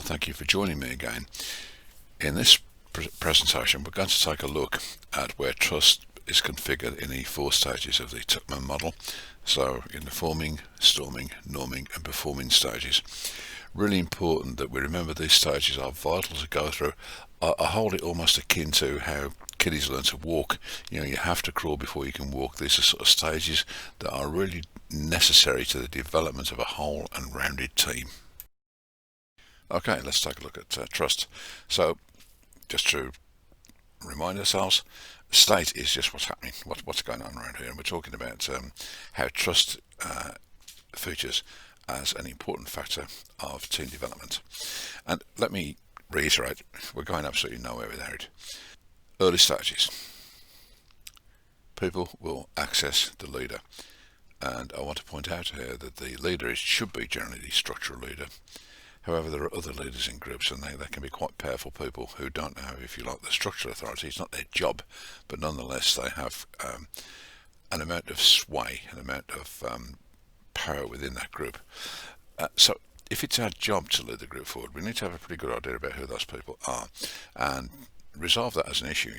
Well, thank you for joining me again. In this presentation, we're going to take a look at where trust is configured in the 4 stages of the Tuckman model. So in the forming, storming, norming and performing stages. Really important that we remember these stages are vital to go through. I hold it almost akin to how kiddies learn to walk. You have to crawl before you can walk. These are sort of stages that are really necessary to the development of a whole and rounded team. Okay, let's take a look at trust. So just to remind ourselves, state is just what's happening, what's going on around here, and we're talking about how trust features as an important factor of team development. And let me reiterate, we're going absolutely nowhere without it. Early stages. People will access the leader, and I want to point out here that the leader should be generally the structural leader. However, there are other leaders in groups, and they can be quite powerful people who don't have, if you like, the structural authority. It's not their job, but nonetheless they have an amount of sway, an amount of power within that group. So if it's our job to lead the group forward, we need to have a pretty good idea about who those people are and resolve that as an issue.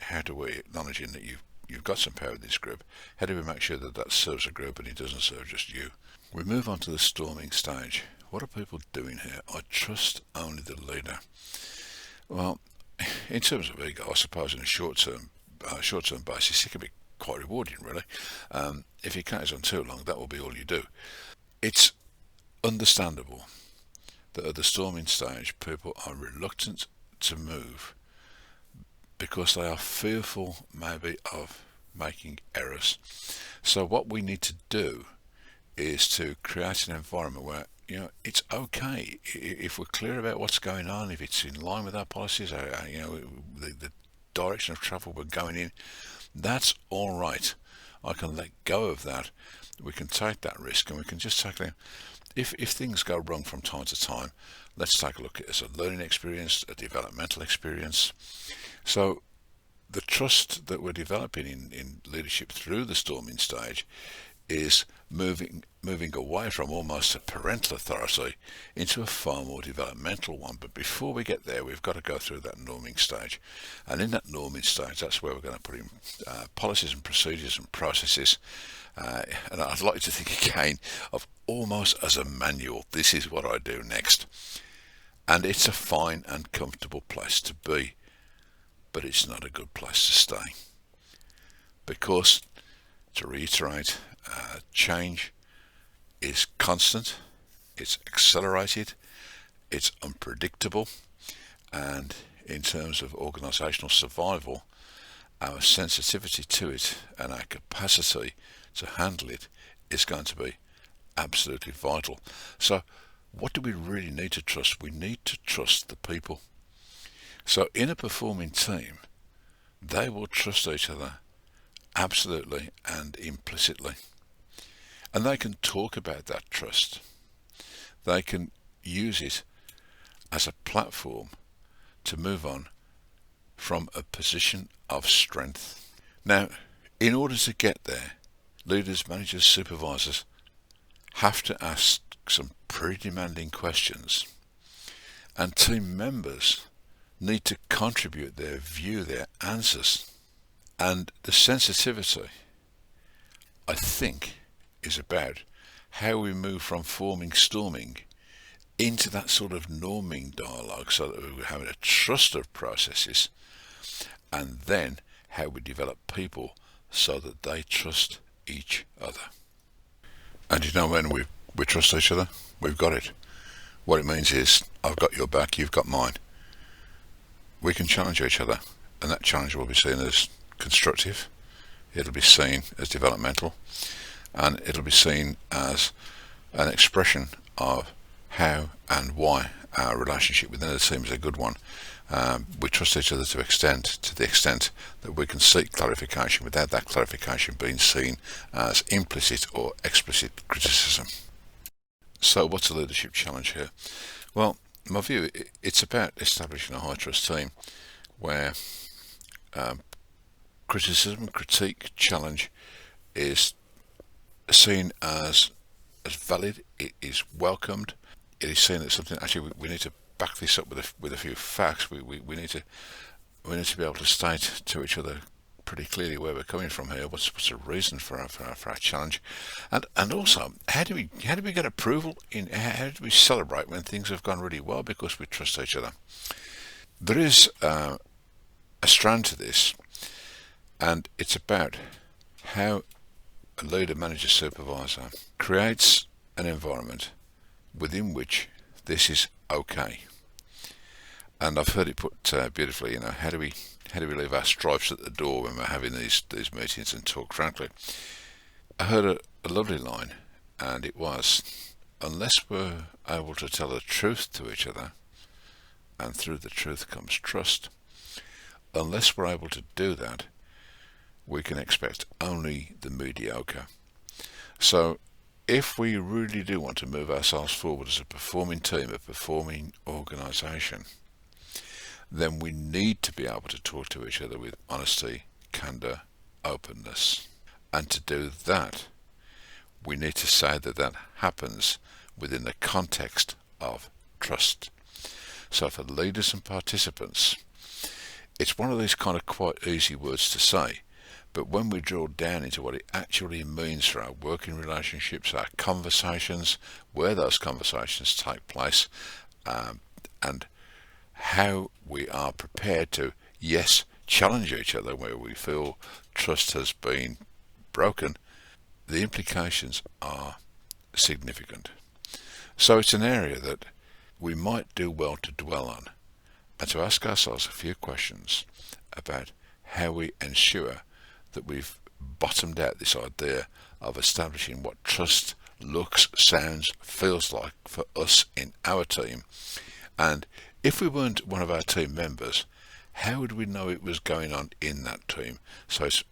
How do we, acknowledging that you've got some power in this group, how do we make sure that that serves a group and it doesn't serve just you? We move on to the storming stage. What are people doing here? I trust only the leader. Well, in terms of ego, I suppose in a short-term basis, it can be quite rewarding, really. If it carries on too long, that will be all you do. It's understandable that at the storming stage, people are reluctant to move because they are fearful, maybe, of making errors. So what we need to do is to create an environment where it's okay if we're clear about what's going on, if it's in line with our policies, the direction of travel we're going in, that's all right. I can let go of that. We can take that risk, and we can just take it. If things go wrong from time to time, let's take a look at it as a learning experience, a developmental experience. So the trust that we're developing in leadership through the storming stage is moving away from almost a parental authority into a far more developmental one. But before we get there, we've got to go through that norming stage, and in that norming stage, that's where we're going to put in policies and procedures and processes, and I'd like to think again of almost as a manual. This is what I do next, and it's a fine and comfortable place to be, but it's not a good place to stay, because, to reiterate, change is constant, it's accelerated, it's unpredictable, and in terms of organisational survival, our sensitivity to it and our capacity to handle it is going to be absolutely vital. So what do we really need to trust? We need to trust the people. So in a performing team, they will trust each other absolutely and implicitly. And they can talk about that trust. They can use it as a platform to move on from a position of strength. Now, in order to get there, leaders, managers, supervisors have to ask some pretty demanding questions. And team members need to contribute their view, their answers. And the sensitivity, I think, is about how we move from forming, storming into that sort of norming dialogue, so that we're having a trust of processes, and then how we develop people so that they trust each other. And when we trust each other, we've got it. What it means is, I've got your back, you've got mine. We can challenge each other, and that challenge will be seen as constructive, it'll be seen as developmental, and it'll be seen as an expression of how and why our relationship within the team is a good one. We trust each other to the extent that we can seek clarification without that clarification being seen as implicit or explicit criticism. So what's the leadership challenge here? Well, in my view, it's about establishing a high trust team where criticism, critique, challenge is seen as valid, it is welcomed, it is saying that something, actually we need to back this up with a few facts. We need to be able to state to each other pretty clearly where we're coming from here. What's the reason for our challenge, and also how do we get approval in, how do we celebrate when things have gone really well because we trust each other? There is a strand to this, and it's about how a leader, manager, supervisor creates an environment within which this is okay. And I've heard it put beautifully. How do we leave our stripes at the door when we're having these meetings and talk frankly? I heard a lovely line, and it was, unless we're able to tell the truth to each other, and through the truth comes trust, unless we're able to do that, we can expect only the mediocre. So if we really do want to move ourselves forward as a performing team, a performing organisation, then we need to be able to talk to each other with honesty, candour, openness. And to do that, we need to say that happens within the context of trust. So for leaders and participants, it's one of these kind of quite easy words to say, but when we drill down into what it actually means for our working relationships, our conversations, where those conversations take place, and how we are prepared to, yes, challenge each other where we feel trust has been broken, the implications are significant. So it's an area that we might do well to dwell on and to ask ourselves a few questions about how we ensure that we've bottomed out this idea of establishing what trust looks, sounds, feels like for us in our team. And if we weren't one of our team members, how would we know it was going on in that team? So it's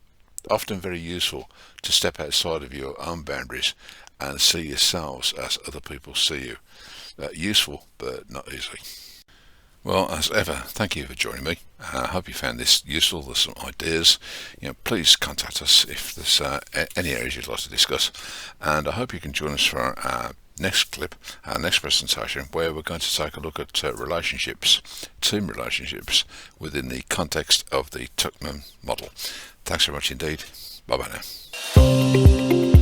often very useful to step outside of your own boundaries and see yourselves as other people see you. Useful, but not easy. Well, as ever, thank you for joining me. I hope you found this useful. There's some ideas. Please contact us if there's any areas you'd like to discuss. And I hope you can join us for our next clip, our next presentation, where we're going to take a look at relationships, team relationships, within the context of the Tuckman model. Thanks very much indeed. Bye-bye now.